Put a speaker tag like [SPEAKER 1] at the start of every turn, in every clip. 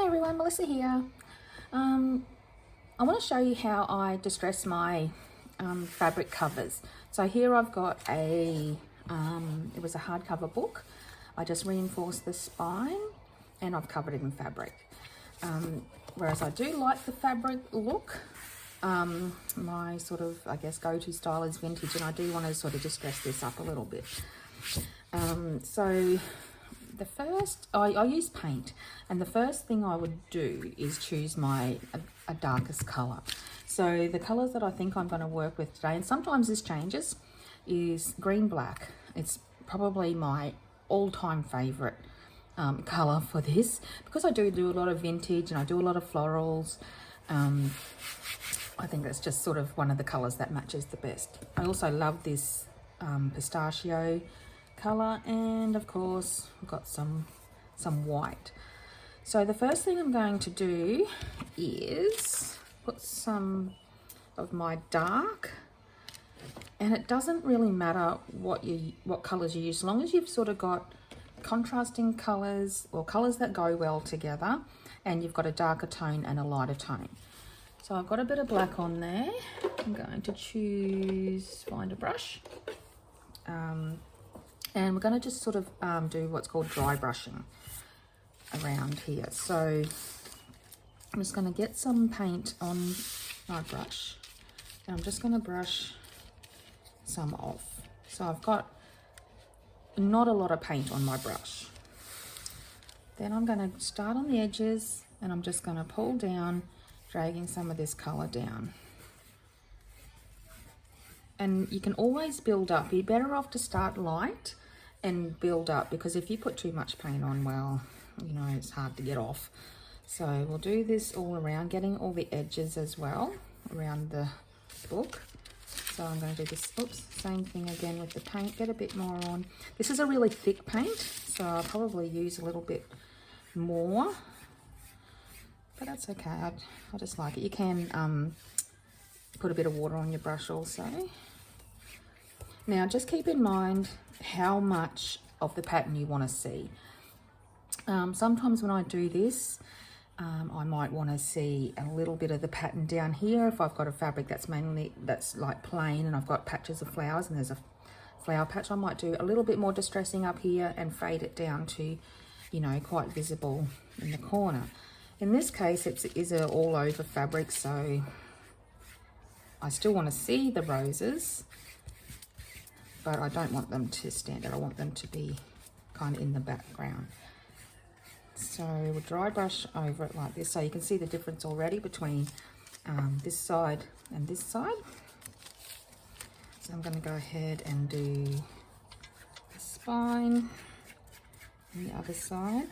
[SPEAKER 1] everyone, Melissa here. I want to show you how I distress my fabric covers. So here I've got it was a hardcover book. I just reinforced the spine and I've covered it in fabric. Whereas I do like the fabric look, my sort of, I guess, go-to style is vintage, and I do want to sort of distress this up a little bit. So the first, I use paint, and the first thing I would do is choose a darkest colour. So the colours that I think I'm going to work with today, and sometimes this changes, is green black. It's probably my all-time favourite colour for this, because I do a lot of vintage and I do a lot of florals. I think that's just sort of one of the colours that matches the best. I also love this pistachio colour, and of course we've got some white. So the first thing I'm going to do is put some of my dark, and it doesn't really matter what colours you use, as long as you've sort of got contrasting colours or colours that go well together, and you've got a darker tone and a lighter tone. So I've got a bit of black on there. I'm going to find a brush, and we're going to just sort of do what's called dry brushing around here. So I'm just going to get some paint on my brush, and I'm just going to brush some off. So I've got not a lot of paint on my brush. Then I'm going to start on the edges, and I'm just going to pull down, dragging some of this colour down. And you can always build up. You're better off to start light and build up, because if you put too much paint on, well, you know, it's hard to get off. So we'll do this all around, getting all the edges as well around the book. So I'm going to do this, same thing again with the paint, get a bit more on. This is a really thick paint, so I'll probably use a little bit more, but that's okay. I just like it. You can put a bit of water on your brush also. Now just keep in mind how much of the pattern you want to see. Sometimes when I do this, I might want to see a little bit of the pattern down here. If I've got a fabric that's like plain, and I've got patches of flowers and there's a flower patch, I might do a little bit more distressing up here and fade it down to, you know, quite visible in the corner. In this case, it is a all over fabric, so I still want to see the roses, but I don't want them to stand out. I want them to be kind of in the background. So we'll dry brush over it like this, so you can see the difference already between this side and this side. So I'm going to go ahead and do the spine on the other side.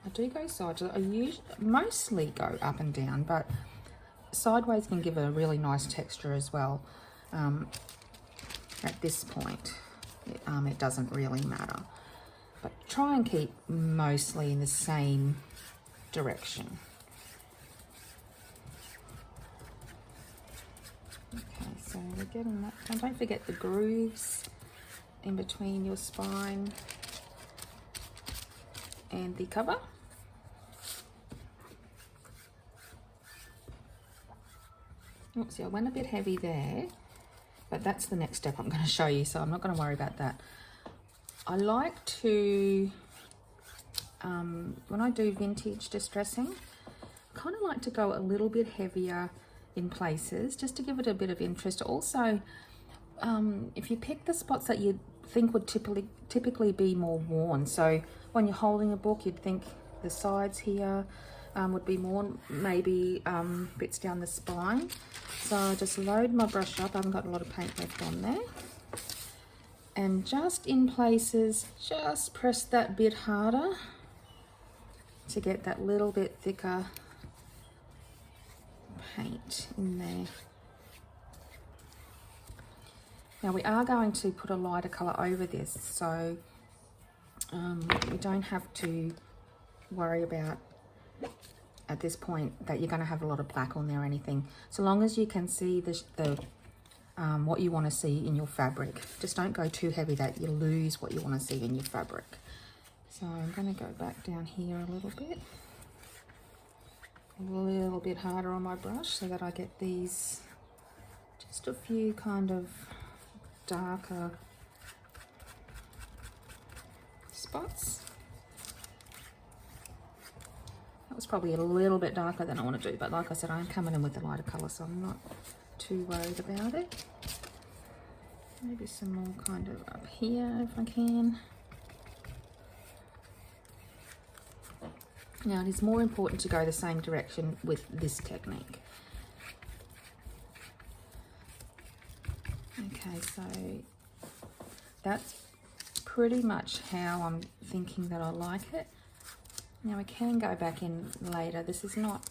[SPEAKER 1] I do go sideways. I mostly go up and down, but sideways can give a really nice texture as well. At this point, it doesn't really matter, but try and keep mostly in the same direction. Okay, so we're getting that done. Don't forget the grooves in between your spine and the cover. Oopsie, I went a bit heavy there, but that's the next step I'm going to show you, so I'm not going to worry about that. I like to, when I do vintage distressing, I kind of like to go a little bit heavier in places, just to give it a bit of interest. Also, if you pick the spots that you think would typically be more worn, so when you're holding a book, you'd think the sides here would be more, maybe bits down the spine. So I just load my brush up. I haven't got a lot of paint left on there, and just in places, just press that bit harder to get that little bit thicker paint in there. Now we are going to put a lighter colour over this, so we don't have to worry about at this point that you're going to have a lot of black on there or anything, so long as you can see what you want to see in your fabric. Just don't go too heavy that you lose what you want to see in your fabric. So I'm going to go back down here a little bit harder on my brush so that I get these, just a few kind of darker spots. That was probably a little bit darker than I want to do, but like I said, I'm coming in with the lighter colour, so I'm not too worried about it. Maybe some more kind of up here if I can. Now it is more important to go the same direction with this technique. Okay, so that's pretty much how I'm thinking that I like it. Now I can go back in later. This is not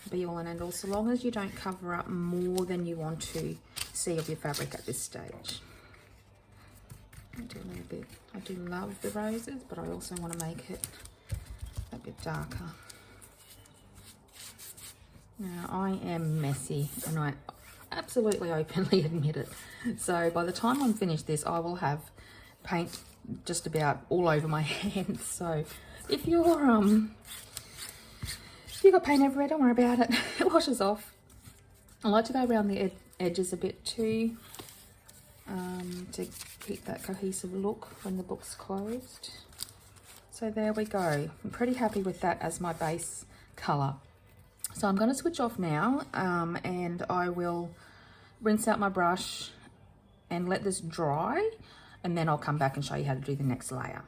[SPEAKER 1] be all and end all, so long as you don't cover up more than you want to see of your fabric at this stage. I'll do a little bit. I do love the roses, but I also want to make it a bit darker. Now I am messy, and I absolutely openly admit it. So by the time I'm finished this, I will have paint just about all over my hands. So if you've got paint everywhere, don't worry about it. It washes off. I like to go around the edges a bit too, to keep that cohesive look when the book's closed. So there we go. I'm pretty happy with that as my base colour. So I'm going to switch off now, and I will rinse out my brush and let this dry, and then I'll come back and show you how to do the next layer.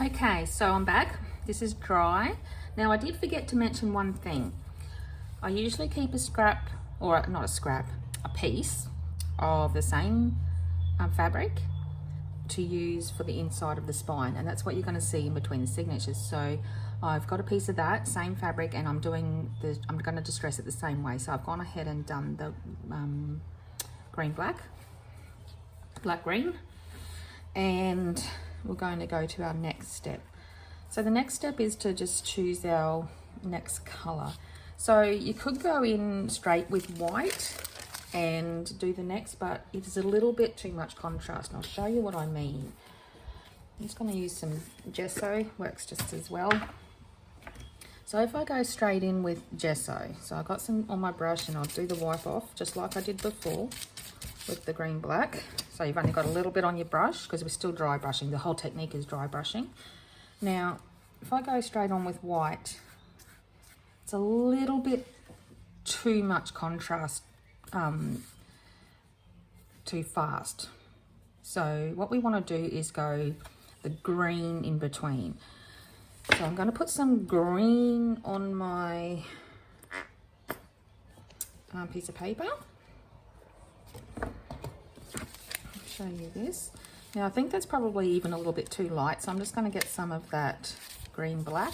[SPEAKER 1] Okay, so I'm back. This is dry. Now I did forget to mention one thing. I usually keep a scrap, or not a scrap, a piece of the same fabric to use for the inside of the spine, and that's what you're going to see in between the signatures. So I've got a piece of that same fabric, and I'm going to distress it the same way. So I've gone ahead and done the black green, and we're going to go to our next step. So the next step is to just choose our next color. So you could go in straight with white and do the next, but it is a little bit too much contrast, and I'll show you what I mean. I'm just going to use some gesso, works just as well. So if I go straight in with gesso, so I've got some on my brush, and I'll do the wipe off just like I did before with the green black. So you've only got a little bit on your brush because we're still dry brushing. The whole technique is dry brushing. Now if I go straight on with white, it's a little bit too much contrast, too fast. So what we want to do is go the green in between. So I'm going to put some green on my piece of paper. I'll show you this. Now I think that's probably even a little bit too light, so I'm just going to get some of that green black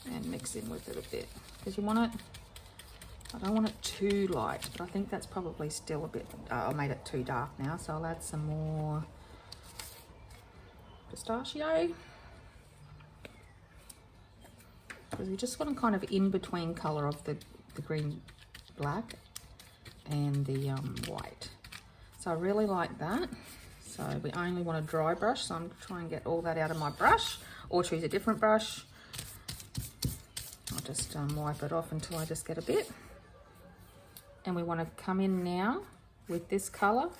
[SPEAKER 1] and mix in with it a bit, because you want it, I don't want it too light, but I think that's probably still a bit, I made it too dark now, so I'll add some more pistachio, because we just want to kind of in between colour of the green black and the white. So I really like that. So we only want a dry brush, so I'm trying to get all that out of my brush, or choose a different brush. I'll just wipe it off until I just get a bit. And we want to come in now with this colour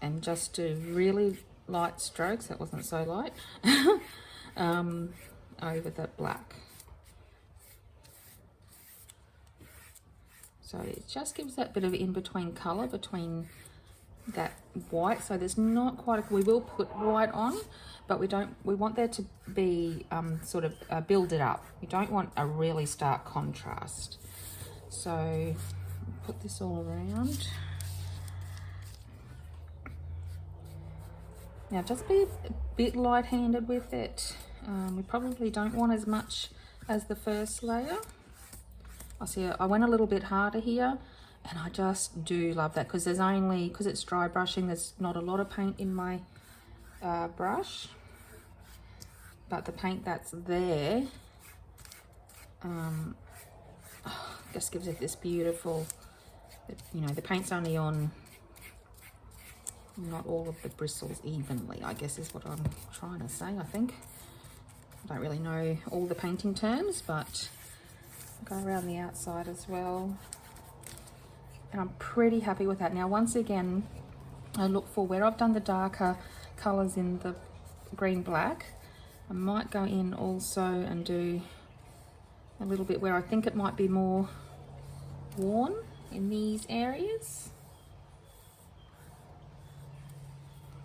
[SPEAKER 1] and just do really light strokes, that wasn't so light, over the black. So it just gives that bit of in-between colour between that white. So there's not quite we will put white on, but we want there to be sort of build it up. We don't want a really stark contrast. So put this all around. Now just be a bit light-handed with it. We probably don't want as much as the first layer. I see I went a little bit harder here, and I just do love that, because because it's dry brushing, there's not a lot of paint in my brush, but the paint that's there just gives it this beautiful, you know, the paint's only on not all of the bristles evenly, I guess is what I'm trying to say, I think. I don't really know all the painting terms, but go around the outside as well. And I'm pretty happy with that. Now, once again, I look for where I've done the darker colours in the green black. I might go in also and do a little bit where I think it might be more worn in these areas.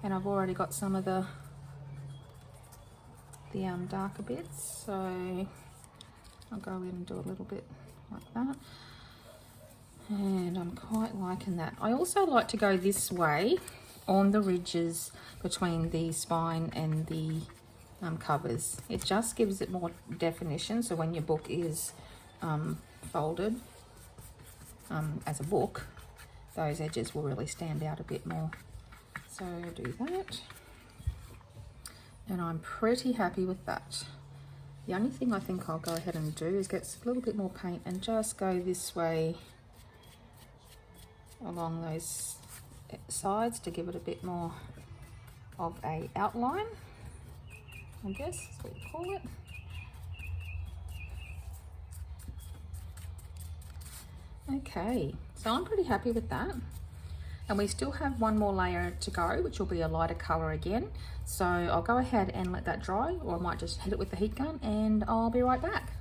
[SPEAKER 1] And I've already got some of the darker bits, so I'll go in and do a little bit like that. And I'm quite liking that. I also like to go this way on the ridges between the spine and the covers. It just gives it more definition, so when your book is folded as a book, those edges will really stand out a bit more. So do that, and I'm pretty happy with that. The only thing I think I'll go ahead and do is get a little bit more paint and just go this way along those sides to give it a bit more of a outline, I guess is what you call it. Okay, so I'm pretty happy with that. And we still have one more layer to go, which will be a lighter color again. So I'll go ahead and let that dry, or I might just hit it with the heat gun, and I'll be right back.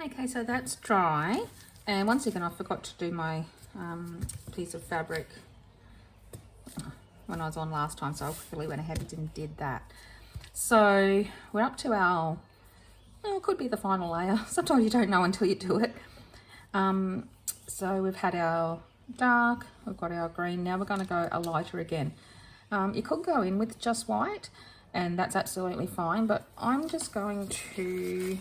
[SPEAKER 1] Okay, so that's dry. And once again, I forgot to do my piece of fabric when I was on last time, so I quickly went ahead and did that. So we're up to our, well, it could be the final layer. Sometimes you don't know until you do it. So we've had our dark, we've got our green, now we're going to go a lighter again. You could go in with just white, and that's absolutely fine, but I'm just going to, you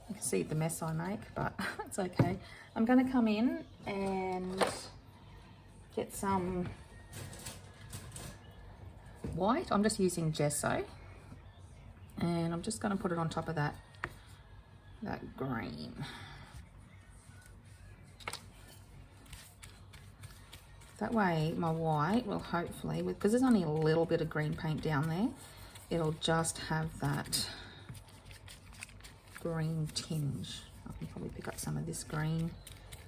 [SPEAKER 1] can see the mess I make, but that's okay. I'm going to come in and get some white. I'm just using gesso, and I'm just going to put it on top of that green. That way my white will hopefully, because there's only a little bit of green paint down there, it'll just have that green tinge. I can probably pick up some of this green.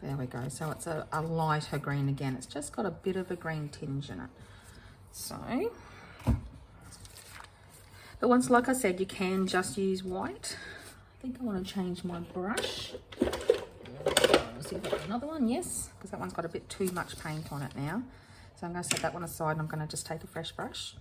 [SPEAKER 1] There we go. So it's a lighter green again. It's just got a bit of a green tinge in it. So, but once, like I said, you can just use white. I think I want to change my brush. See if I've got another one, yes, because that one's got a bit too much paint on it now. So I'm going to set that one aside, and I'm going to just take a fresh brush.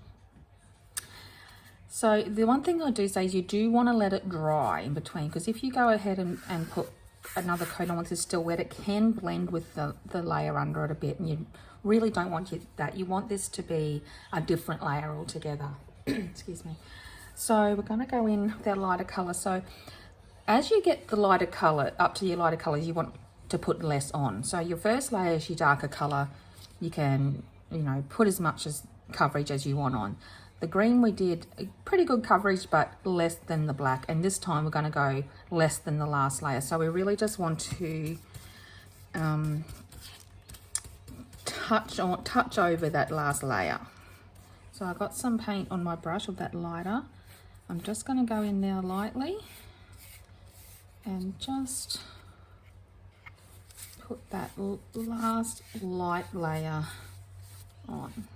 [SPEAKER 1] So the one thing I do say is you do want to let it dry in between, because if you go ahead and put another coat on once it's still wet, it can blend with the layer under it a bit, and you really don't want that. You want this to be a different layer altogether. Excuse me. So we're going to go in with our lighter colour. So as you get the lighter colour, up to your lighter colours, you want to put less on. So your first layer is your darker colour. You can, you know, put as much as coverage as you want on. The green, we did a pretty good coverage, but less than the black. And this time we're going to go less than the last layer. So we really just want to touch over that last layer. So I got some paint on my brush of that lighter. I'm just going to go in there lightly and just put that last light layer on,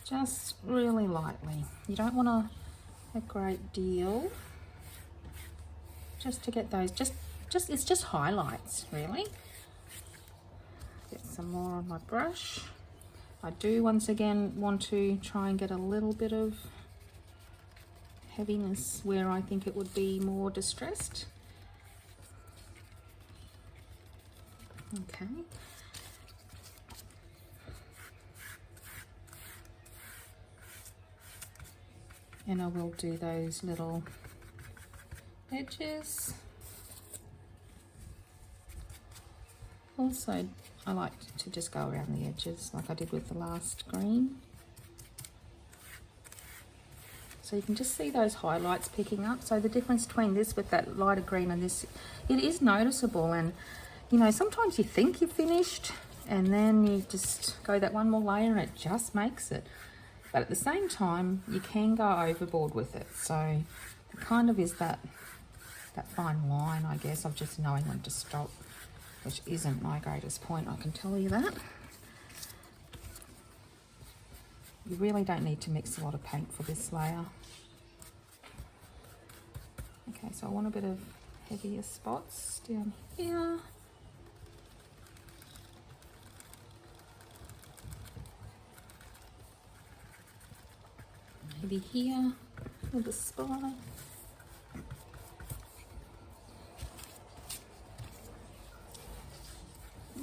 [SPEAKER 1] just really lightly. You don't want a great deal, just to get those, it's just highlights really. Get some more on my brush. I do once again want to try and get a little bit of heaviness where I think it would be more distressed. Okay. And I will do those little edges. Also, I like to just go around the edges like I did with the last green. So you can just see those highlights picking up. So the difference between this with that lighter green and this, it is noticeable. And you know, sometimes you think you're finished and then you just go that one more layer and it just makes it. But at the same time, you can go overboard with it. So it kind of is that fine line, I guess, of just knowing when to stop, which isn't my greatest point, I can tell you that. You really don't need to mix a lot of paint for this layer. Okay, so I want a bit of heavier spots down here. Maybe here with the spine.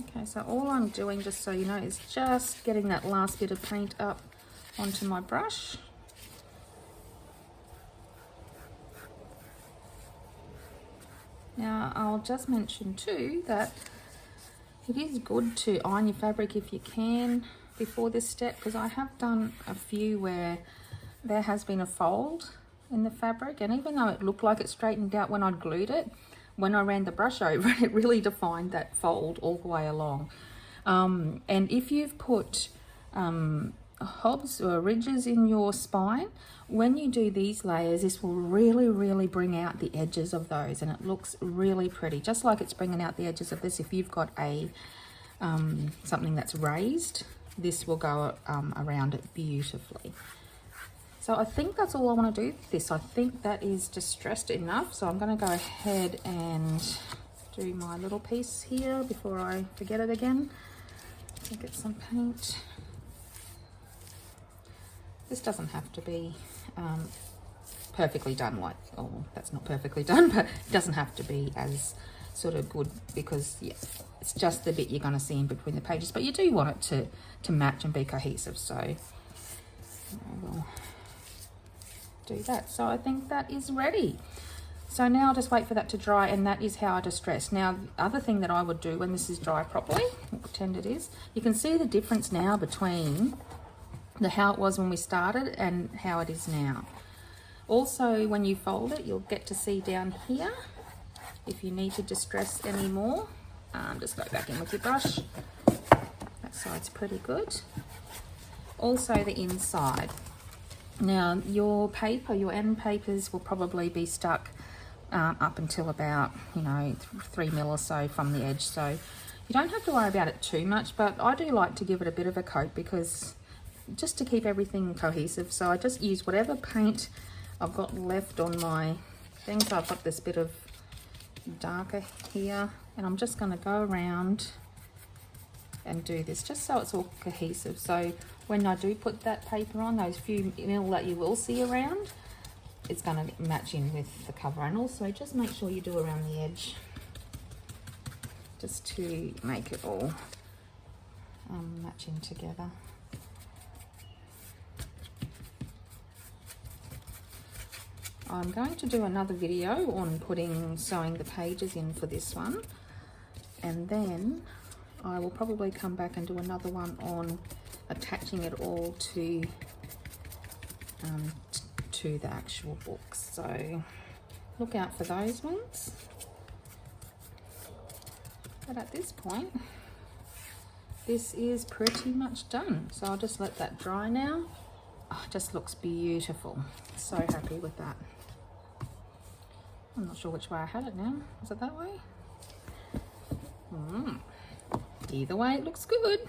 [SPEAKER 1] Okay, so all I'm doing, just so you know, is just getting that last bit of paint up onto my brush. Now, I'll just mention too that it is good to iron your fabric if you can before this step, because I have done a few where there has been a fold in the fabric, and even though it looked like it straightened out when I glued it, when I ran the brush over it, it really defined that fold all the way along. And if you've put hobs or ridges in your spine, when you do these layers, this will really bring out the edges of those, and it looks really pretty, just like it's bringing out the edges of this. If you've got a something that's raised, this will go around it beautifully. So I think that's all I want to do with this. I think that is distressed enough, so I'm going to go ahead and do my little piece here before I forget it again. I'll get some paint. This doesn't have to be perfectly done, like, oh, that's not perfectly done, but it doesn't have to be as sort of good, because yeah, it's just the bit you're going to see in between the pages, but you do want it to match and be cohesive, so I will do that. So I think that is ready. So now I'll just wait for that to dry, and that is how I distress. Now, the other thing that I would do when this is dry properly, I'll pretend it is, you can see the difference now between how it was when we started and how it is now. Also, when you fold it, you'll get to see down here if you need to distress any more. Just go back in with your brush. That side's pretty good. Also the inside. Now your paper, your end papers will probably be stuck up until about, 3 mil or so from the edge. So you don't have to worry about it too much, but I do like to give it a bit of a coat, because just to keep everything cohesive. So I just use whatever paint I've got left on my thing. So I've got this bit of darker here, and I'm just going to go around and do this just so it's all cohesive. So when I do put that paper on, those few mil that you will see around, it's going to match in with the cover. And also just make sure you do around the edge, just to make it all match in together. I'm going to do another video on sewing the pages in for this one, and then I will probably come back and do another one on attaching it all to the actual books. So look out for those ones. But at this point, this is pretty much done. So I'll just let that dry now. Oh, it just looks beautiful. So happy with that. I'm not sure which way I had it now. Is it that way? Either way, it looks good.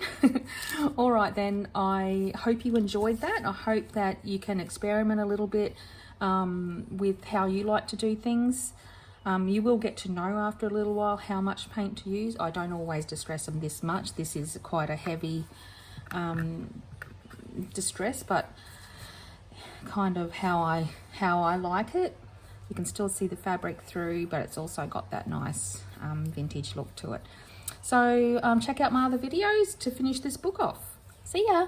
[SPEAKER 1] All right then, I hope you enjoyed that. I hope that you can experiment a little bit with how you like to do things. You will get to know after a little while how much paint to use. I don't always distress them this much. This is quite a heavy distress, but kind of how I like it. You can still see the fabric through, but it's also got that nice vintage look to it. So check out my other videos to finish this book off. See ya!